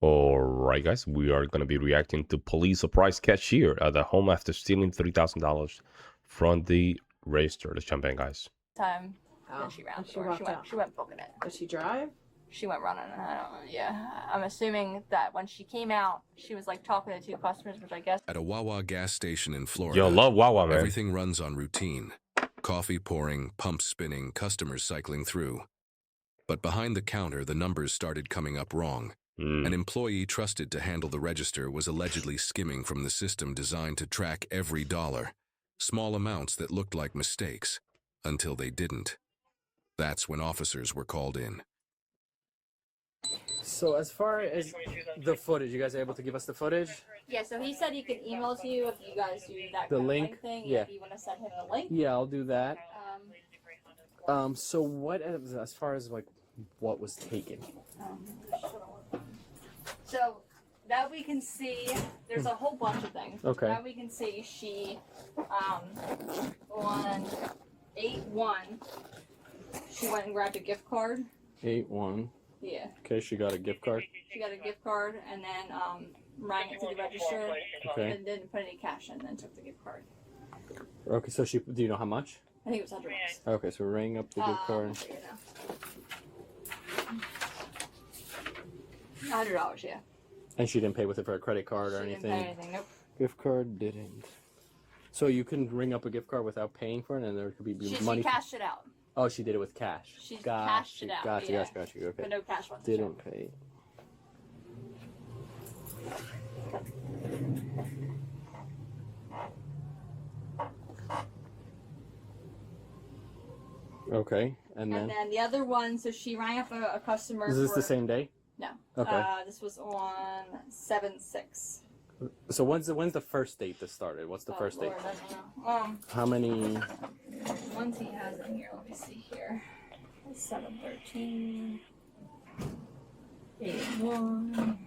Alright, guys, we are going to be reacting to police surprise cashier at the home after stealing $3,000 from the register. Let's jump in, guys. Then she ran. She went booking it. Does she drive? She went running. I don't know. Yeah, I'm assuming that when she came out, she was like talking to two customers, which I guess. At a Wawa gas station in Florida, Yo, love Wawa, man. Everything runs on routine. Coffee pouring, pumps spinning, customers cycling through. But behind the counter, the numbers started coming up wrong. An employee trusted to handle the register was allegedly skimming from the system designed to track every dollar. Small amounts that looked like mistakes, until they didn't. That's when officers were called in. So as far as the footage, you guys are able to give us the footage? Yeah, so he said he could email it to you if you guys do that The kind link? of link thing. Yeah. If you want to send him the link. Yeah, I'll do that. So what, as far as like what was taken? So that we can see, there's a whole bunch of things. Okay. That we can see she, on 8/1, she went and grabbed a gift card. 8/1. Yeah. Okay, she got a gift card. She got a gift card and then rang it to the register. Okay. And didn't put any cash in, then took the gift card. Okay, so she, do you know how much? I think it was $100. Okay, so rang up the gift card. I'll figure it out. $100, yeah. And she didn't pay with it for a credit card or She anything? didn't pay anything, nope. Gift card didn't. So you can ring up a gift card without paying for it, and there could be money. She cashed it out. Oh, she did it with cash. She cashed it out. Gotcha, yeah. gotcha. Okay. But no cash went. Didn't pay. Okay, and then the other one, so she rang up a customer. Is this the same day? No. Okay. This was on 7/6. So when's the first date this started? What's the first date? Lord, I don't know. How many? Ones he has in here. Let me see here. 7/13. 8/1.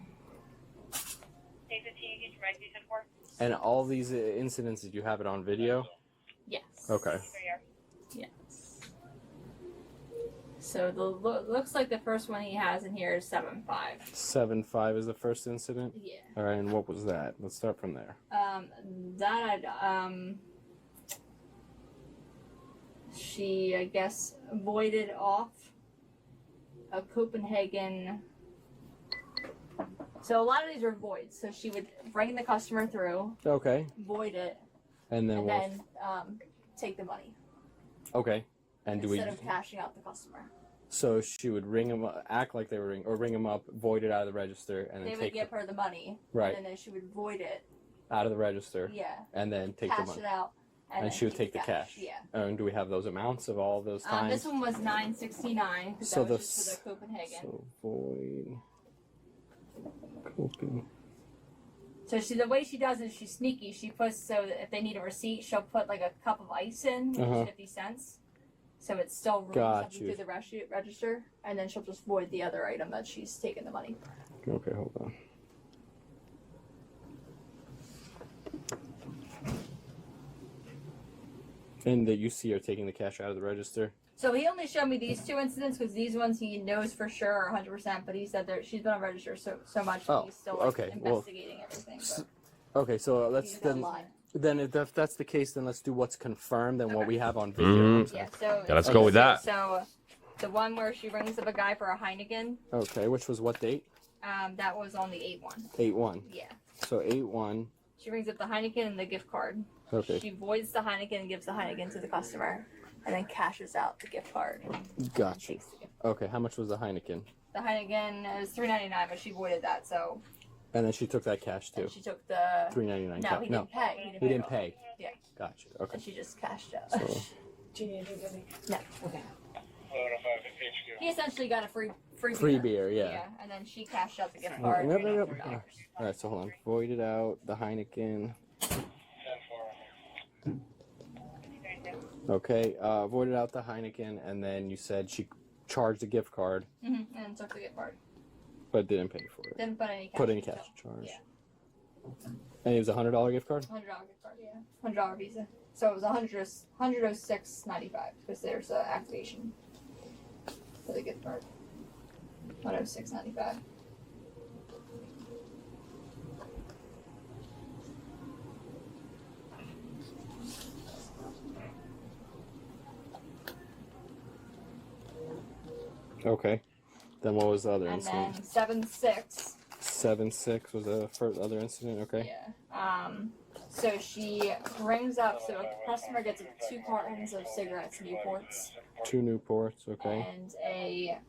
And all these incidents, did you have it on video? Yes. Okay. Yes. So the looks like the first one he has in here is 7/5. 7/5 is the first incident. Yeah. All right, and what was that? Let's start from there. She, I guess, voided off a Copenhagen. So a lot of these are voids. So she would bring the customer through, Okay. void it, And then and what? then take the money Okay. And do we? instead of cashing out the customer. So she would ring them, act like they were ring them up, void it out of the register, and then They would take give her the money, Right. and then she would void it, out of the register, yeah, and then take the cash money. it out, And then she would take the cash. Yeah. And do we have those amounts of all those times? This one was 969 because So that was just for the Copenhagen. So void. Copen. So the way she does it, she's sneaky. She puts, so that if they need a receipt, she'll put like a cup of ice in, which is 50 cents. So it's still running something through the register, and then she'll just void the other item that she's taken the money for. Okay, hold on. And that you see her taking the cash out of the register? So he only showed me these two incidents because these ones he knows for sure are 100%, but he said that she's been on register so much that he's still like, investigating everything. But Okay, so let's he's then. online. Then if that's the case, then let's do what's confirmed and what we have on video. Yeah, so Yeah, let's go with that. So the one where she rings up a guy for a Heineken, Okay, which was what date? that was on the 8/1. 8/1. Yeah. So 8/1. She rings up the Heineken and the gift card. Okay. She voids the Heineken and gives the Heineken to the customer, and then cashes out the gift card. Gotcha. Okay, how much was the Heineken? The Heineken is $3.99, but she voided that, so. And then she took that cash too. And she took the. $3.99. No, he didn't pay. He didn't pay. Yeah. Gotcha. Okay. And she just cashed out. So, No. Okay. He essentially got a free beer, yeah. Yeah, and then she cashed out the gift card. Yep. $300. All right, so hold on. Voided out the Heineken. Okay, voided out the Heineken, and then you said she charged a gift card, And took the gift card. but didn't pay for it. Didn't put any cash. Put any cash charge. Yeah. And it was a $100 gift card? $100 gift card, yeah. $100 Visa. So it was $106.95 because there's an activation for the gift card. $106.95. Okay. Then what was the other And incident? then 7-6. 7-6 was the first other incident. Okay. Yeah. So she rings up. So a customer gets 2 cartons of cigarettes, Newports. 2 Newports. Okay. And a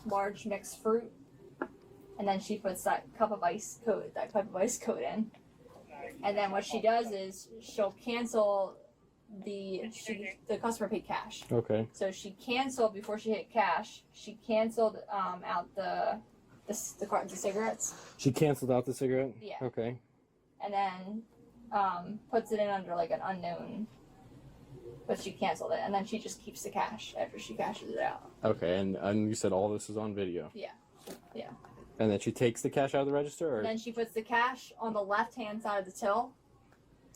large mixed fruit. And then she puts that cup of ice coat in. And then what she does is she'll cancel the customer paid cash. Okay. So she canceled before she hit cash. She canceled out the cartons of cigarettes. She canceled out the cigarette? Yeah. Okay. And then puts it in under like an unknown. But she canceled it, and then she just keeps the cash after she cashes it out. Okay, and you said all this is on video? Yeah. Yeah. And then she takes the cash out of the register? Or? And then she puts the cash on the left-hand side of the till.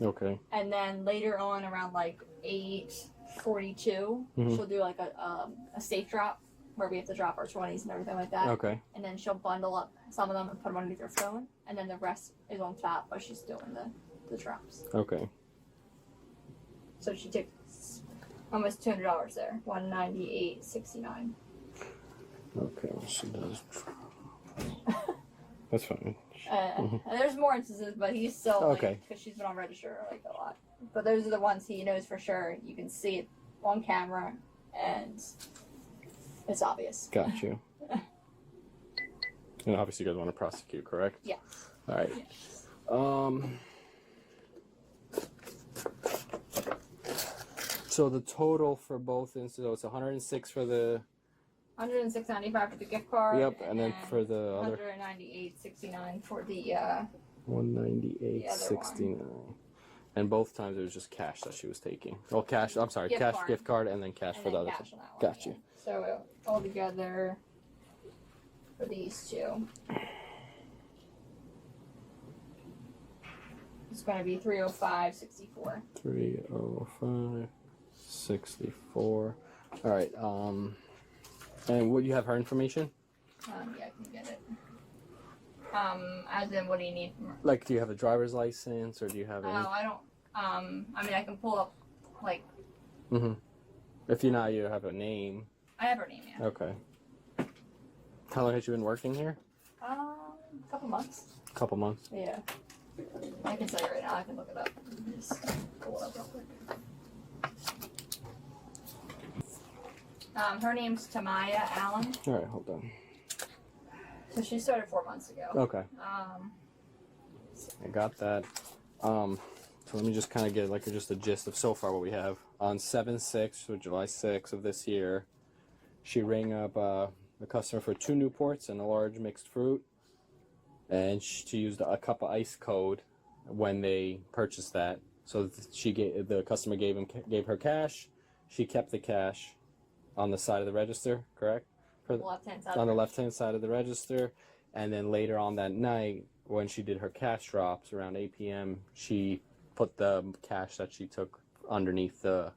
Okay. And then later on, around like 8:42, she'll do like a safe drop where we have to drop our 20s and everything like that. Okay. And then she'll bundle up some of them and put them underneath her phone, and then the rest is on top while she's doing the drops. Okay. So she takes almost $200 there, $198.69. Okay, she does. That's fine. And there's more instances, but he's still okay. Because she's been on register like a lot. But those are the ones he knows for sure. You can see it on camera, and it's obvious. Got you. And obviously, you guys want to prosecute, correct? Yeah. All right. Yeah. So the total for both incidents, 106 for the. $106.95 for the gift card. Yep, and then for the other. $198.69 for the. 198.69. And both times it was just cash that she was taking. Oh, cash. I'm sorry, Gift cash, card. gift card, and then cash And for the then other. cash on that one, Got you. yeah. So all together for these two, it's going to be $305.64. 305.64. All right. And would you have her information? Yeah, I can get it. As in, what do you need? Like, do you have a driver's license, or do you have? Oh, I don't. I mean, I can pull up, like. Mm-hmm. If you're not, you have a name. I have her name, yeah. Okay. How long has she been working here? A couple months. Couple months. Yeah. I can tell you right now. I can look it up. Just pull it up real quick. Her name's Tamaya Allen. All right, hold on. So she started 4 months ago. Okay. I got that. So let me just kind of get like just a gist of so far what we have. On 7/6, so July 6th of this year, she rang up the customer for 2 Newports and a large mixed fruit, and she used a cup of ice code when they purchased that. So the customer gave her cash. She kept the cash on the side of the register, correct? On the left-hand side. On the left-hand side of the register, and then later on that night, when she did her cash drops around 8 p.m., she put the cash that she took underneath her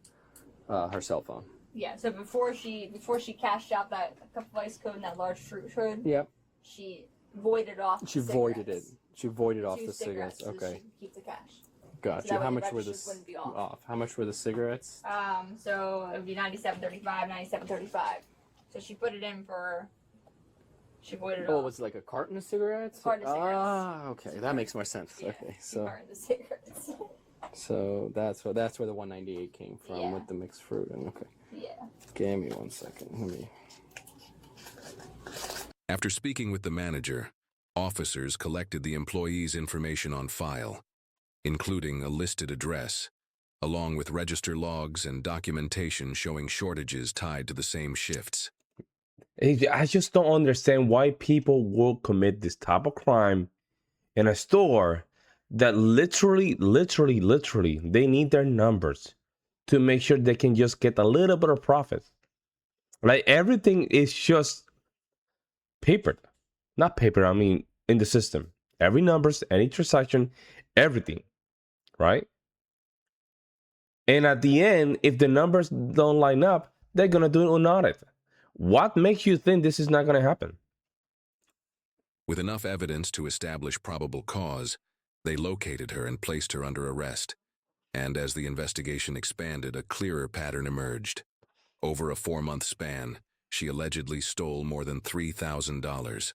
cell phone. Yeah. So before she cashed out that cup of ice code and that large fruit hood. Yep. She voided off. She voided it. She voided off the cigarettes. cigarettes. Okay. So she could keep the cash. Got So you. that How way much the were the registers wouldn't be off. off? How much were the cigarettes? So it would be $97.35, $97.35. So she put it in for. She voided Oh, off. was it like a carton of cigarettes? Carton of cigarettes. Ah, okay, that makes more sense. Yeah, Okay, she burned the cigarettes. so that's where the 198 came from Yeah. with the mixed fruit. And okay, Yeah. give me 1 second. Let me. After speaking with the manager, officers collected the employee's information on file, including a listed address, along with register logs and documentation showing shortages tied to the same shifts. I just don't understand why people will commit this type of crime in a store that literally, they need their numbers to make sure they can just get a little bit of profit. Like everything is just papered. Not paper, I mean in the system. Every numbers, any transaction, everything. Right? And at the end, if the numbers don't line up, they're going to do an audit. What makes you think this is not going to happen? With enough evidence to establish probable cause, they located her and placed her under arrest. And as the investigation expanded, a clearer pattern emerged. Over a 4-month span, she allegedly stole more than $3,000.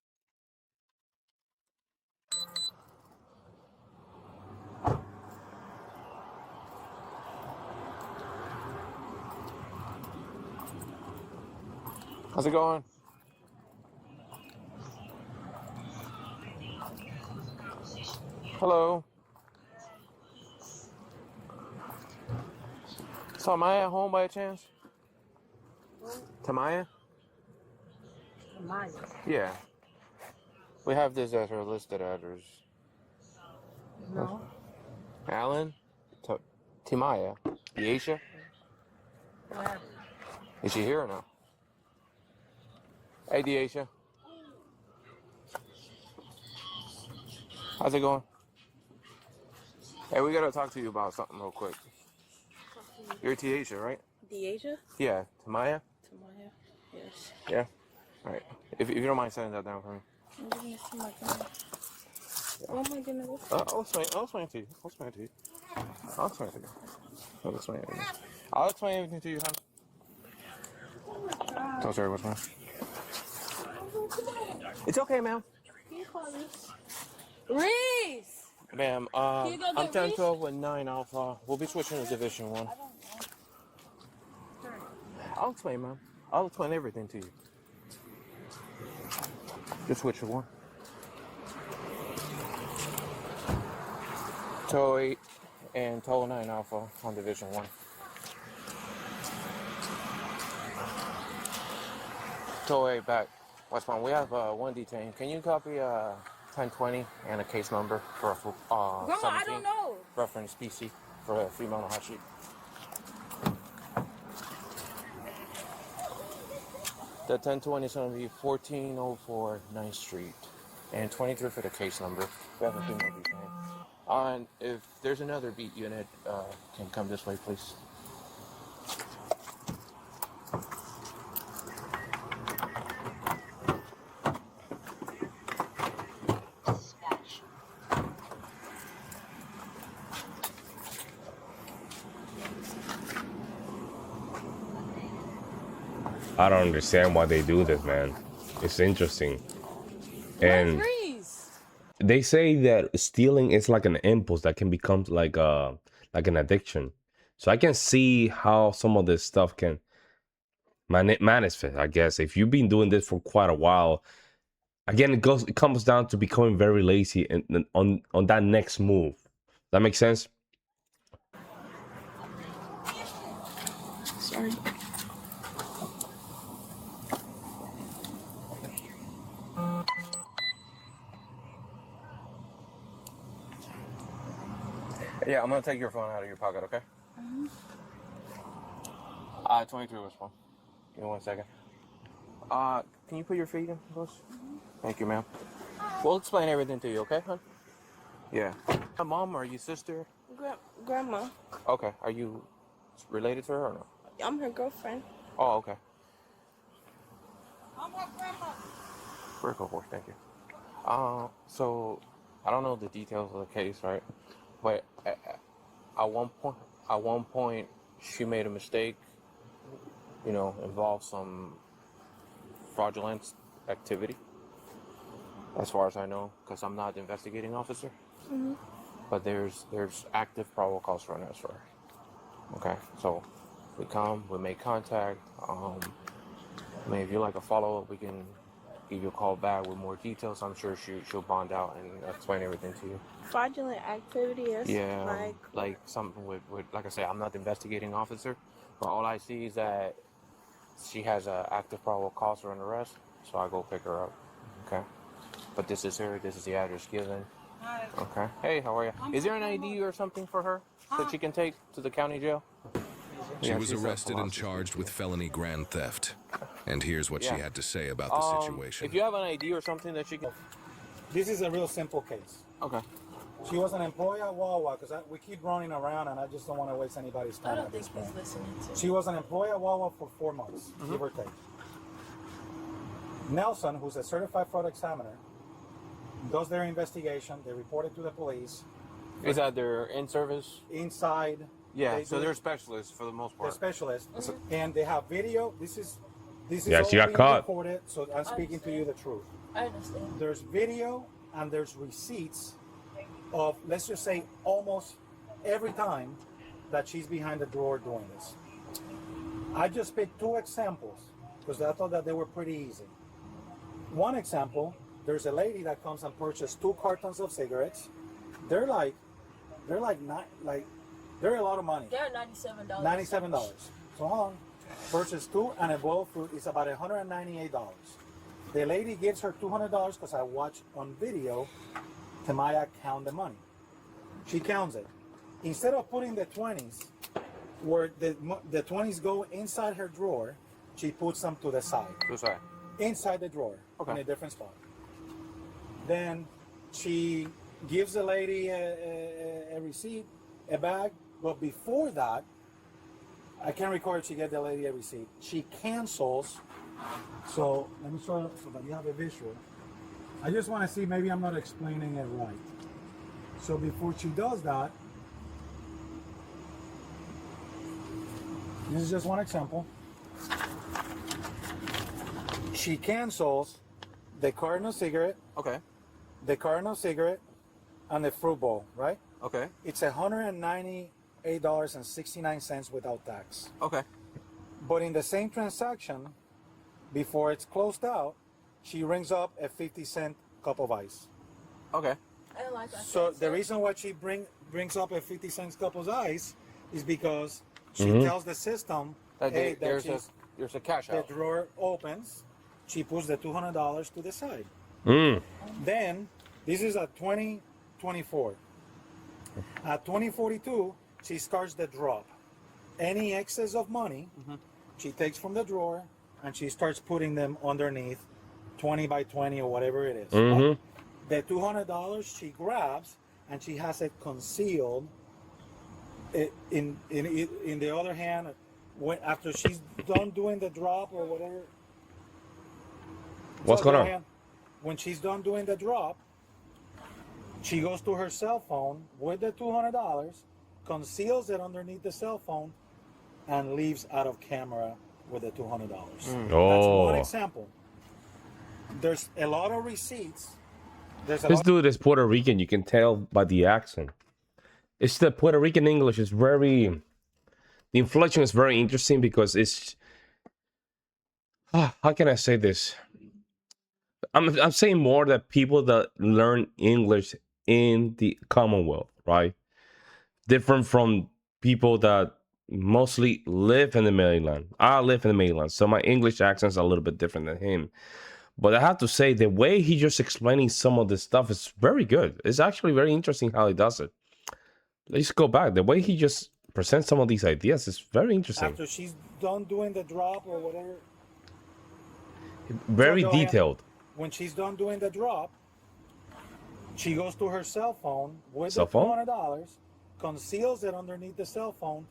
How's it going? Hello. Is Tamaya at home by a chance? Tamaya? Tamaya. Yeah. We have this as her listed address. No. Alan? Timaya? Deasia? What? Is she here or no? Hey, Deasia. How's it going? Hey, we gotta talk to you about something real quick. You're Deasia, right? Deasia? Yeah. Tamaya? Tamaya. Yes. Yeah? Alright. If you don't mind setting that down for me. I'm gonna see my camera. Oh my goodness. I'll explain it to you. I'll explain it to you. I'll explain everything. I'll explain everything to you, hon. So sorry, what's wrong? It's okay, ma'am. Reese! Ma'am, you go I'm get 1012 with 9 Alpha. We'll be switching to Division 1. I'll explain, ma'am. I'll explain everything to you. Just switch to 1. Tow 8 and Tow 9 Alpha on Division 1. Tow 8 back. West Palm. We have one detained. Can you copy 1020 and a case number for Grandma, 17? I don't know. Reference PC for a female hot sheet. The 1020 is going to be 1404 9th Street and 23 for the case number. We have a female detained. And if there's another beat unit, can come this way, please. I don't understand why they do this, man. It's interesting. And they say that stealing is like an impulse that can become like an addiction. So I can see how some of this stuff can manifest, I guess. If you've been doing this for quite a while, again, it comes down to becoming very lazy and on that next move. That makes sense? Sorry. Yeah, I'm gonna take your phone out of your pocket, okay? 23 was phone. Give me 1 second. Can you put your feet in, please? Thank you, ma'am. We'll explain everything to you, okay, hon? Yeah. My mom or your sister? Grandma. Okay. Are you related to her or no? I'm her girlfriend. Oh, okay. I'm her grandma. Very cool, boy. Thank you. So I don't know the details of the case, right? But at one point, she made a mistake. You know, involved some fraudulent activity, as far as I know, because I'm not the investigating officer. Mm-hmm. But there's active probable cause for an arrest for her. Okay, so we come, we make contact. I mean, if you like a follow-up, we can give you a call back with more details. I'm sure she'll bond out and explain everything to you. Fraudulent activity is like something with like I say, I'm not the investigating officer, but all I see is that she has an active probable cause for an arrest, so I go pick her up. Okay, but this is her. This is the address given. Okay. Hey, how are you? Is there an ID or something for her that she can take to the county jail? She was arrested and charged with felony grand theft. And here's what she had to say about the situation. If you have an ID or something that she can... This is a real simple case. Okay. She was an employee at Wawa, because we keep running around and I just don't want to waste anybody's time. I don't think he's listening to. She was an employee at Wawa for 4 months, give or take. Nelson, who's a certified fraud examiner, does their investigation. They report it to the police. Is that their in-service? Inside. Yeah, so they're specialists for the most part. They're specialists. And they have video. This is This is Yeah, all she got being caught. recorded, so I'm speaking to you the truth. I understand. There's video and there's receipts of, let's just say, almost every time that she's behind the drawer doing this. I just picked 2 examples because I thought that they were pretty easy. One example, there's a lady that comes and purchases 2 cartons of cigarettes. They're a lot of money. They're $97. $97. So hold on. Purchase 2 and a bowl of fruit is about $198. The lady gives her $200 because I watched on video Tamaya count the money. She counts it. Instead of putting the 20s where the 20s go inside her drawer, she puts them to the side. Sorry. Inside the drawer, Okay. in a different spot. Then she gives the lady a receipt, a bag, but before that, I can't record if she gave the lady a receipt. She cancels. So let me show you so that you have a visual. I just want to see, maybe I'm not explaining it right. So before she does that, this is just one example. She cancels the carton of cigarette, Okay. the carton of cigarette, and the fruit bowl, right? Okay. It's $198.69 without tax. Okay. But in the same transaction, before it's closed out, she rings up a 50-cent cup of ice. Okay. I don't like that. So the reason why she brings up a 50-cent cup of ice is because she tells the system, That hey, there's a cash the out. drawer opens, she puts the $200 to the side. Mm. Then, this is at 2024. At 2042, she starts the drop. Any excess of money, she takes from the drawer and she starts putting them underneath 20 by 20 or whatever it is. Right? The $200 she grabs and she has it concealed in the other hand, after she's done doing the drop or whatever. What's going on? When she's done doing the drop, she goes to her cell phone with the $200, conceals it underneath the cell phone, and leaves out of camera with the $200. That's one example. There's a lot of receipts. This dude is Puerto Rican. You can tell by the accent. It's the Puerto Rican English is very. The inflection is very interesting because it's. How can I say this? I'm saying more that people that learn English in the Commonwealth, right? Different from people that mostly live in the mainland. I live in the mainland, so my English accent's a little bit different than him. But I have to say, the way he just explaining some of this stuff is very good. It's actually very interesting how he does it. Let's go back. The way he just presents some of these ideas is very interesting. After she's done doing the drop or whatever. Very So, Joanne, detailed. when she's done doing the drop, she goes to her cell phone with Cell the phone? $200, conceals it underneath the cell phone,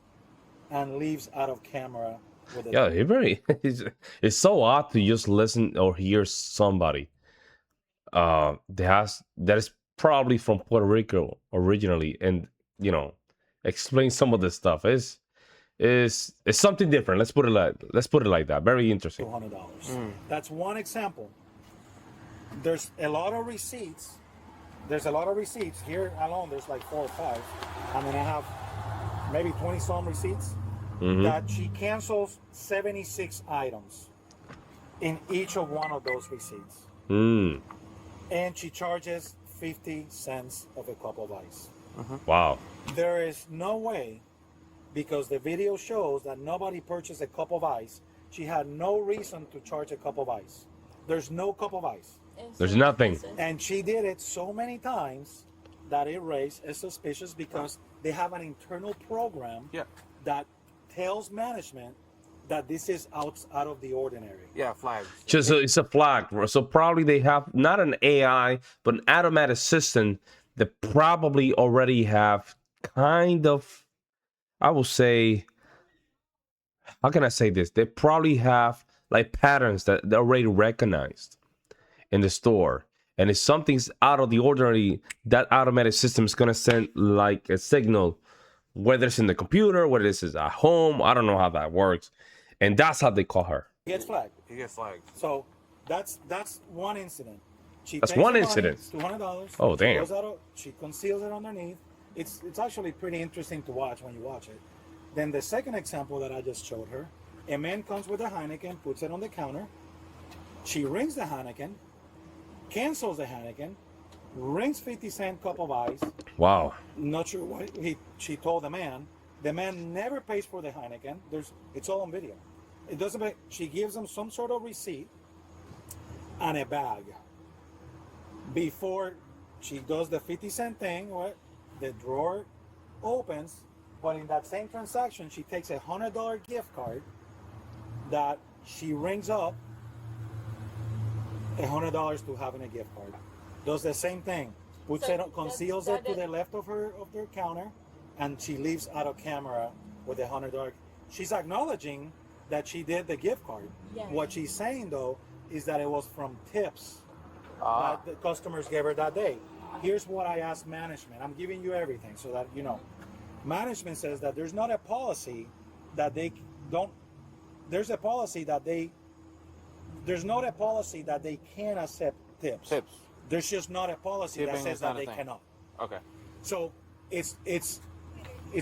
and leaves out of camera with it. Yeah, he very. It's so odd to just listen or hear somebody. That is probably from Puerto Rico originally, and explain some of this stuff. It's something different. Let's put it like that. Very interesting. $200. That's one example. There's a lot of receipts. Here alone, there's like 4 or 5. I mean, I have maybe 20 some receipts that she cancels 76 items in each of one of those receipts. And she charges 50 cents of a cup of ice. Wow. There is no way, because the video shows that nobody purchased a cup of ice. She had no reason to charge a cup of ice. There's no cup of ice. There's nothing. And she did it so many times that it raised a suspicious because they have an internal program that tells management that this is out of the ordinary. Yeah, flags. Just it's a flag. So probably they have not an AI, but an automatic system that probably already have kind of, I will say, how can I say this? They probably have like patterns that they're already recognized in the store. And if something's out of the ordinary, that automatic system is going to send like a signal, whether it's in the computer, whether it's at home. I don't know how that works. And that's how they call her. Gets flagged. He gets flagged. So that's one incident. That's one incident. $200. Oh, damn. She conceals it underneath. It's actually pretty interesting to watch when you watch it. Then the second example that I just showed her, a man comes with a Heineken, puts it on the counter. She rings the Heineken, cancels the Heineken, rings 50-cent cup of ice. Wow. Not sure what she told the man. The man never pays for the Heineken. It's all on video. It doesn't make, she gives him some sort of receipt and a bag. Before she does the 50-cent thing, what the drawer opens, but in that same transaction, she takes a $100 gift card that she rings up $100 to having a gift card. Does the same thing. Puts it, conceals it to the left of their counter, and she leaves out of camera with $100. She's acknowledging that she did the gift card. Yes. What she's saying though is that it was from tips that the customers gave her that day. Here's what I asked management. I'm giving you everything so that you know. Management says that there's not a policy that they don't. There's a policy that they. There's not a policy that they can accept tips. There's just not a policy that says that they cannot. Okay. So it's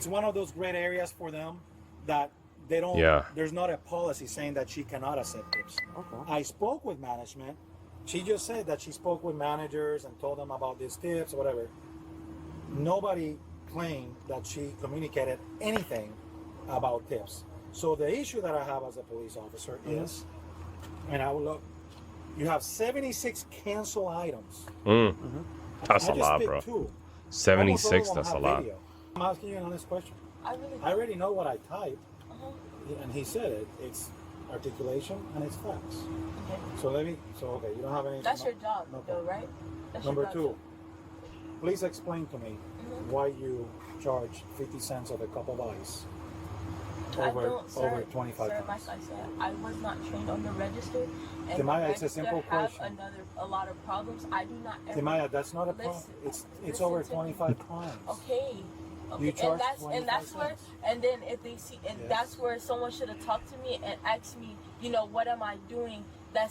one of those great areas for them that they don't. Yeah. There's not a policy saying that she cannot accept tips. Okay. I spoke with management. She just said that she spoke with managers and told them about these tips or whatever. Nobody claimed that she communicated anything about tips. So the issue that I have as a police officer is, and I will look, you have 76 cancel items. That's I a just lot, picked bro. 2. 76, Almost all of them that's a have lot. video. I'm asking you an honest question. I already know what I typed, and he said it. It's articulation and it's facts. Okay. So okay, you don't have any. That's your job, no though, problem. right? That's Number your job 2, too. please explain to me why you charge 50 cents of a cup of ice over 25 sir, times. like I said, I was not trained on the register. And Timaya, the it's a simple register have question. a lot of problems. I do not ever. Timaya, that's not a problem. Listen, It's listen over to me. 25 times. Okay. You charge and that's 25 where, cents. and then if they see, and Yes. that's where someone should have talked to me and asked me, you know, what am I doing? That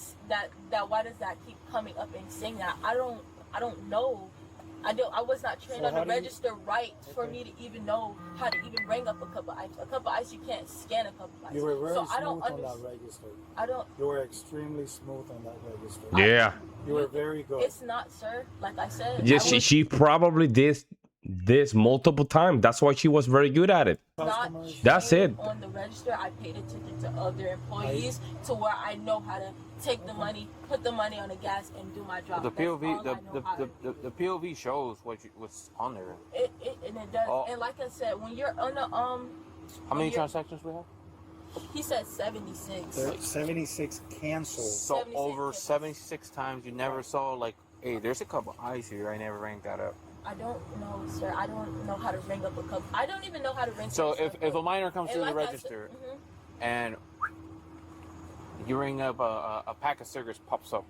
why does that keep coming up and saying that? I don't know. I was not trained So on how the do you- register right for me to even know how to even ring up a cup of ice. A cup of ice, you can't scan a cup of ice. You were very so smooth I don't on that register. I don't. You were extremely smooth on that register. Yeah. You were very good. It's not, sir. Like I said. Yes, she probably did this multiple times. That's why she was very good at it. Not That's trained it. on the register. I paid attention to other employees to where I know how to take the money, put the money on the gas, and do my job. The That's all POV, I know how to do. the POV shows what's on there. And it does. Oh. And like I said, when you're on the How many transactions we have? he said 76. There are 76 canceled. So 76 over tickets. 76 times, you never saw like, hey, there's a cup of ice here. I never ranked that up. I don't know, sir. I don't know how to ring up a cup. I don't even know how to ring. So something if up. a minor comes And to the like I register said, and you ring up a pack of cigarettes pops up,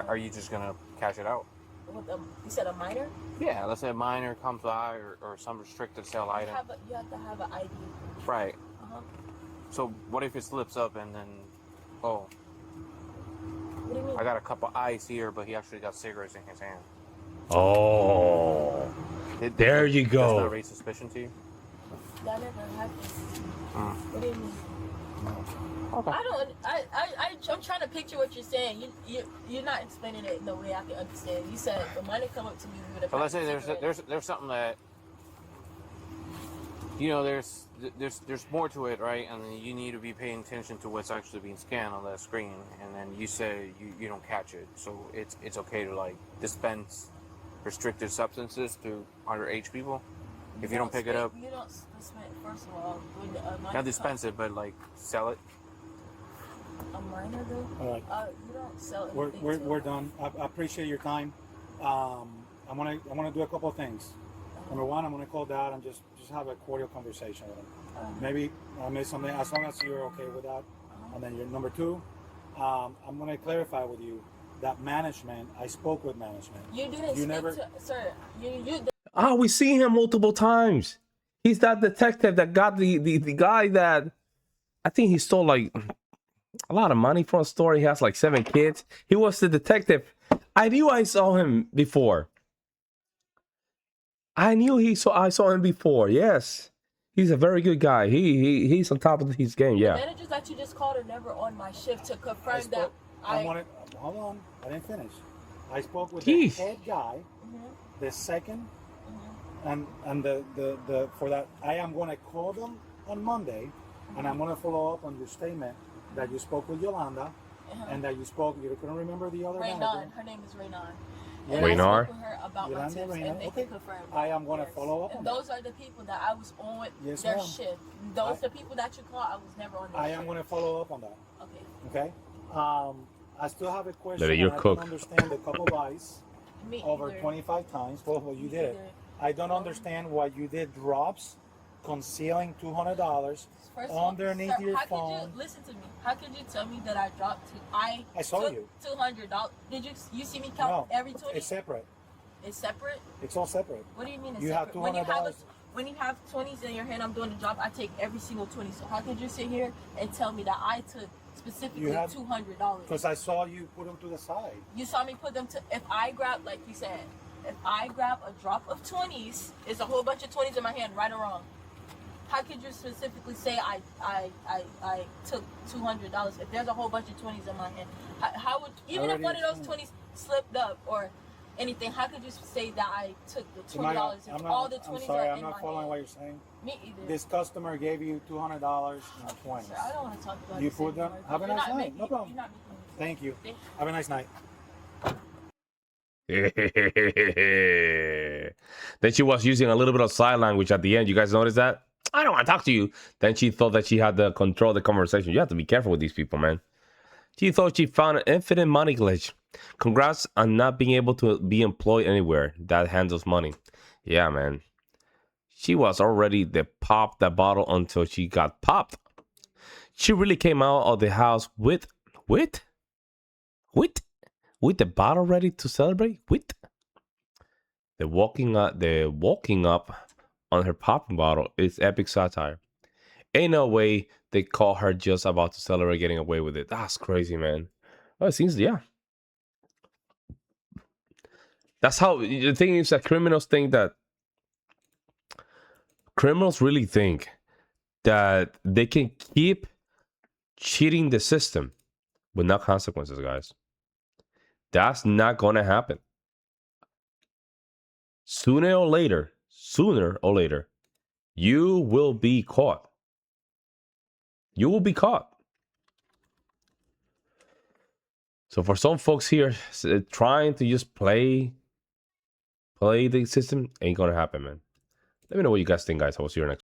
are you just gonna cash it out? You said a minor? Yeah, let's say a minor comes by or some restricted sale You item. have to have an ID. Right. Uh-huh. So what if it slips up and then, oh, What do you mean? I got a cup of ice here, but he actually got cigarettes in his hand. Oh. There you go. Does that raise suspicion to you? That never happened. What do you mean? Okay. I'm trying to picture what you're saying. You're not explaining it in the way I can understand. You said the money come up to me with a. So let's say pack of cigarettes. there's something that, you know, there's more to it, right? And then you need to be paying attention to what's actually being scanned on that screen. And then you say you don't catch it, so it's okay to like dispense restricted substances to underage people if you don't pick it up. You don't dispense. First of all, when a minor Not dispense it, but like sell it. A minor though. All right. You don't sell We're, anything. we're, to we're done. I appreciate your time. I want to do a couple of things. Number one, I'm going to call Dad and just have a cordial conversation with him. Maybe I made something, as long as you're okay with that. And then you're number two, I'm going to clarify with you that management, I spoke with management. You didn't You speak never- to, sir. You Ah, we see him multiple times. He's that detective that got the guy that I think he stole like a lot of money from a store. He has like 7 kids. He was the detective. I knew I saw him before. I saw him before. Yes. He's a very good guy. He's on top of his game. Yeah. The managers that you just called are never on my shift to confirm that hold on. I didn't finish. I spoke with Jeez. the head guy, the second, and the for that. I am going to call them on Monday, and I'm going to follow up on your statement that you spoke with Yolanda, and that you couldn't remember the other Raynon. manager. Her name is Raynon. Yeah. And I Raynon? spoke with her about my Yolanda tips, Raynon. and they Okay. can confirm. I am going to follow up on And that. those are the people that I was on with Yes, their ma'am. shift. Those the people that you call, I was never on their I shift. am going to follow up on that. Okay. Okay. I still have a question. Lady, you're and I cook. don't understand the couple buys Me over either. 25 times. Well, you did it. either. I don't understand why you did drops, concealing $200 First of all, underneath sir, your how phone. Could you listen to me? How could you tell me that I dropped? I saw took you. $200. Did you see me count No, every 20? it's separate. It's separate. It's all separate. What do you mean it's You have separate? $200. When you have 20s in your hand, I'm doing the job. I take every single 20. So how could you sit here and tell me that I took specifically $200? Because I saw you put them to the side. You saw me put them to. If I grab, like you said, if I grab a drop of 20s, it's a whole bunch of 20s in my hand, right or wrong. How could you specifically say I took $200 if there's a whole bunch of 20s in my hand? How would, even if one of those 20s slipped up or anything, how could you say that I took the $20 if all the 20s I'm sorry, are I'm in not my following hand? what you're saying. Me either. This customer gave you $200 in 20s. Sir, I don't want to talk about You this put them. anymore. Have a You're nice not night. making- No problem. You're not making me- Thank you. Thank you. Have a nice night. Then she was using a little bit of sign language at the end. You guys notice that? I don't want to talk to you. Then she thought that she had the control of the conversation. You have to be careful with these people, man. She thought she found an infinite money glitch. Congrats on not being able to be employed anywhere that handles money. Yeah, man. She was already the pop that bottle until she got popped. She really came out of the house with the bottle ready to celebrate. The walking up on her popping bottle is epic satire. Ain't no way they call her just about to celebrate getting away with it. That's crazy, man. Oh, it seems, yeah. That's how the thing is that criminals really think that they can keep cheating the system with no consequences, guys. That's not gonna happen. Sooner or later, you will be caught. You will be caught. So for some folks here trying to just play the system, ain't gonna happen, man. Let me know what you guys think, guys. I will see you next.